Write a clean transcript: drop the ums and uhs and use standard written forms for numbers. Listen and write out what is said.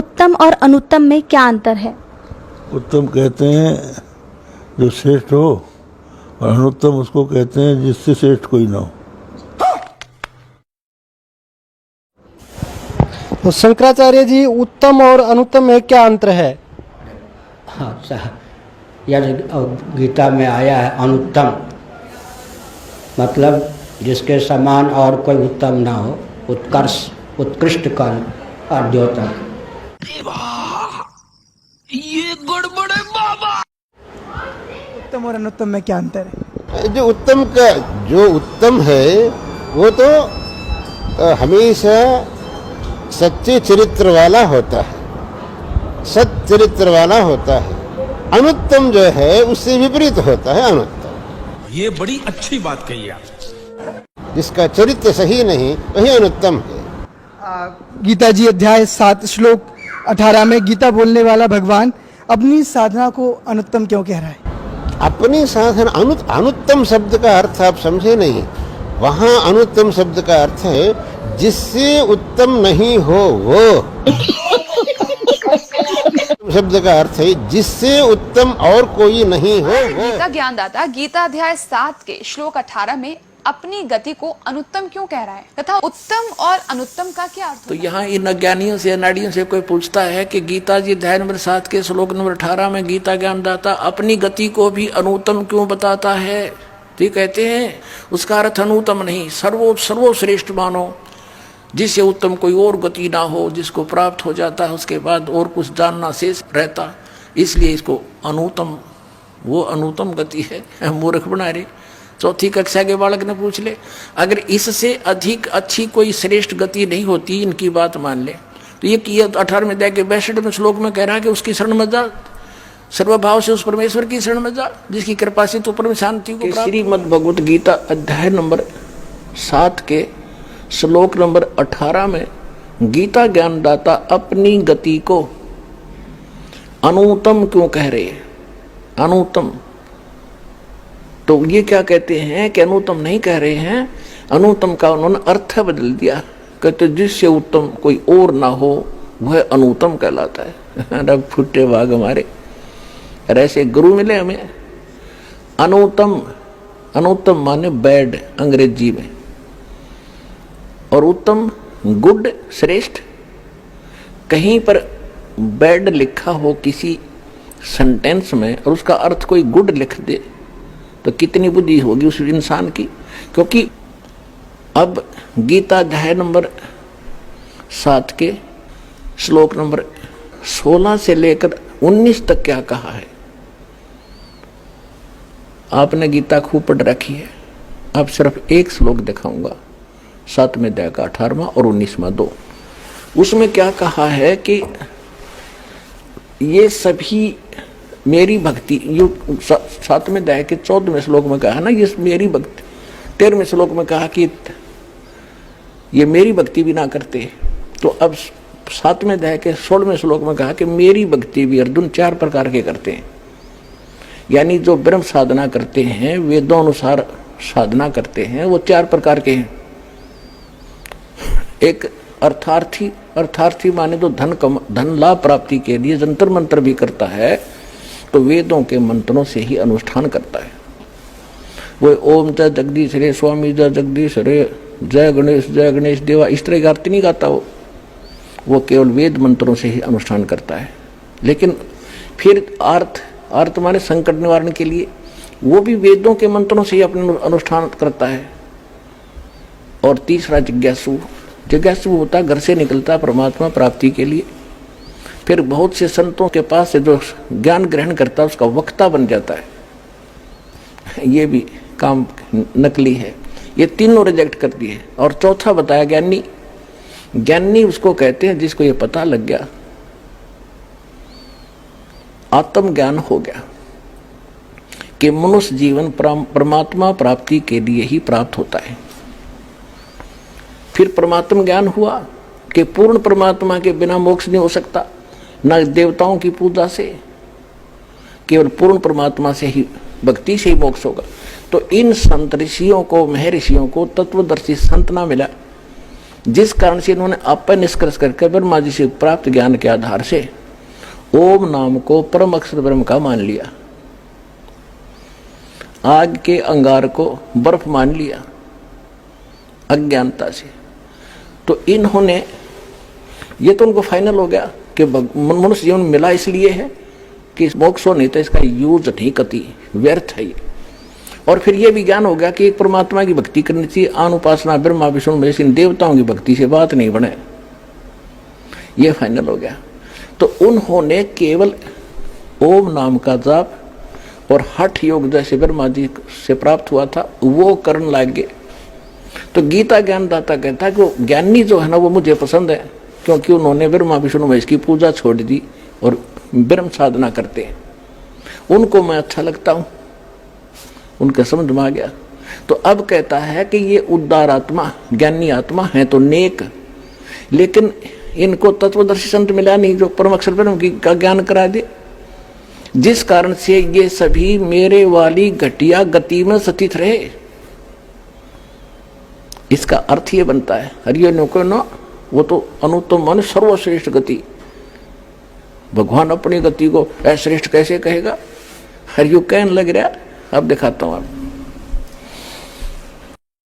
उत्तम और अनुत्तम में क्या अंतर है? उत्तम कहते हैं जो श्रेष्ठ हो, और अनुत्तम उसको कहते हैं जिससे श्रेष्ठ कोई ना हो। तो शंकराचार्य जी, उत्तम और अनुत्तम में क्या अंतर है? अच्छा, यह गीता में आया है अनुत्तम, मतलब जिसके समान और कोई उत्तम ना हो, उत्कर्ष उत्कृष्ट कर्म और द्योतक। ये गड़बड़ है बाबा। उत्तम और अनुत्तम में क्या अंतर है? जो उत्तम है वो तो हमेशा सच्चे चरित्र वाला होता है, सत चरित्र वाला होता है। अनुत्तम जो है उससे विपरीत होता है अनुत्तम। ये बड़ी अच्छी बात कही आप। जिसका चरित्र सही नहीं वही अनुत्तम है। गीता जी अध्याय 7 श्लोक 18 में गीता बोलने वाला भगवान अपनी साधना को अनुत्तम क्यों कह रहा है? अपनी साधना अनुत्तम शब्द का अर्थ आप समझे नहीं। वहाँ अनुत्तम शब्द का अर्थ है जिससे उत्तम नहीं हो वो। शब्द का अर्थ है जिससे उत्तम और कोई नहीं हो वो। गीता ज्ञानदाता गीता अध्याय 7 के श्लोक 18 में अपनी गति को अनुत्तम क्यों कह रहा है तथा उत्तम और अनुत्तम का क्या अर्थ? तो यहाँ इन अज्ञानियों से अनाड़ियों से कोई पूछता है कि गीता जी अध्याय नंबर 7 के श्लोक नंबर 18 में गीता ज्ञानदाता अपनी गति को भी अनुत्तम क्यों बताता है? तो कहते हैं उसका अर्थ अनुत्तम नहीं, सर्वश्रेष्ठ मानो, जिससे उत्तम कोई और गति ना हो, जिसको प्राप्त हो जाता है उसके बाद और कुछ जानना शेष रहता, इसलिए इसको अनुत्तम, वो अनुत्तम गति है। मूर्ख बना रहे। चौथी कक्षा के बालक ने पूछ ले, अगर इससे अधिक अच्छी कोई श्रेष्ठ गति नहीं होती, इनकी बात मान ले, तो ये 18वें अध्याय के 62वें श्लोक में कह रहा है कि उसकी शरण मत जा, सर्वभाव से उस परमेश्वर की शरण में जा जिसकी कृपा से तो परम शांति को प्राप्त। श्रीमद् भगवत गीता अध्याय नंबर 7 के श्लोक नंबर 18 में गीता ज्ञानदाता अपनी गति को अनुत्तम क्यों कह रहे हैं? अनुत्तम, तो ये क्या कहते हैं कि अनुत्तम नहीं कह रहे हैं, अनुत्तम का उन्होंने अर्थ बदल दिया। कहते जिससे उत्तम कोई और ना हो वह अनुत्तम कहलाता है। रब फुटे भाग हमारे। ऐसे गुरु मिले हमें। अनुत्तम माने बैड अंग्रेजी में, और उत्तम गुड श्रेष्ठ। कहीं पर बैड लिखा हो किसी सेंटेंस में और उसका अर्थ कोई गुड लिख दे तो कितनी बुद्धि होगी उस इंसान की। क्योंकि अब गीता अध्याय नंबर 7 के श्लोक नंबर 16 से लेकर 19 तक क्या कहा है? आपने गीता खूब पढ़ रखी है, अब सिर्फ एक श्लोक दिखाऊंगा, 7वें अध्याय का 18वां और 19वां 2। उसमें क्या कहा है कि ये सभी मेरी भक्ति, यो 7वें अध्याय के 14वें श्लोक में कहा ना, ये मेरी भक्ति। 13वें श्लोक में कहा कि ये मेरी भक्ति भी ना करते। तो अब 7वें अध्याय के 16वें श्लोक में कहा कि मेरी भक्ति भी अर्जुन 4 प्रकार के करते हैं। यानी जो ब्रह्म साधना करते हैं, वेदों अनुसार साधना करते हैं, वो 4 प्रकार के हैं। एक अर्थार्थी माने तो धन लाभ प्राप्ति के लिए जंतर मंत्र भी करता है, तो वेदों के मंत्रों से ही अनुष्ठान करता है। वो ओम जय जगदीश रे, स्वामी जय जगदीश रे, जय गणेश देवा, इस तरह की आरती नहीं गाता वो केवल वेद मंत्रों से ही अनुष्ठान करता है। लेकिन फिर अर्थ माने संकट निवारण के लिए वो भी वेदों के मंत्रों से ही अपना अनुष्ठान करता है। और तीसरा जिज्ञासु होता है, घर से निकलता परमात्मा प्राप्ति के लिए। फिर बहुत से संतों के पास से जो ज्ञान ग्रहण करता है उसका वक्ता बन जाता है। ये भी काम नकली है। ये तीनों रिजेक्ट कर दिए। और चौथा बताया ज्ञानी उसको कहते हैं जिसको ये पता लग गया, आत्मज्ञान हो गया कि मनुष्य जीवन परमात्मा प्राप्ति के लिए ही प्राप्त होता है। फिर परमात्मा ज्ञान हुआ कि पूर्ण परमात्मा के बिना मोक्ष नहीं हो सकता, न देवताओं की पूजा से, केवल पूर्ण परमात्मा से ही, भक्ति से ही मोक्ष होगा। तो इन संत ऋषियों को, महर्षियों को तत्वदर्शी संत ना मिला, जिस कारण से इन्होंने अपन निष्कर्ष करके ब्रह्मा जी से प्राप्त ज्ञान के आधार से ओम नाम को परम अक्षर ब्रह्म का मान लिया, आग के अंगार को बर्फ मान लिया अज्ञानता से। तो इन्होंने, ये तो उनको फाइनल हो गया कि मनुष्य जीवन मिला इसलिए है कि मोक्ष हो, नहीं तो इसका यूज नहीं कति व्यर्थ है ये। और फिर ये भी ज्ञान हो गया कि एक परमात्मा की भक्ति करनी चाहिए, अनुपासना ब्रह्मा विष्णु महेश इन देवताओं की भक्ति से बात नहीं बने, ये फाइनल हो गया। तो उन्होंने केवल ओम नाम का जाप और हठ योग जैसे ब्रह्मा जी से प्राप्त हुआ था वो करने लग गए। तो गीता ज्ञानदाता कहता है कि ज्ञानी जो है ना वो मुझे पसंद है, क्योंकि उन्होंने ब्रह्मा विष्णु महेश की पूजा छोड़ दी और ब्रह्म साधना करते हैं, उनको मैं अच्छा लगता हूं, उनके समझ में आ गया। तो अब कहता है कि ये उदार आत्मा ज्ञानी आत्मा है तो नेक, लेकिन इनको तत्वदर्शी संत मिला नहीं जो परम अक्षर ब्रह्म का ज्ञान करा दे, जिस कारण से ये सभी मेरे वाली घटिया गति में स्थित रहे। इसका अर्थ ये बनता है हरियो को न, वो तो अनुत्तम मान सर्वश्रेष्ठ गति, भगवान अपनी गति को अश्रेष्ठ कैसे कहेगा, हरियो कहने लग रहा। अब दिखाता हूं आप।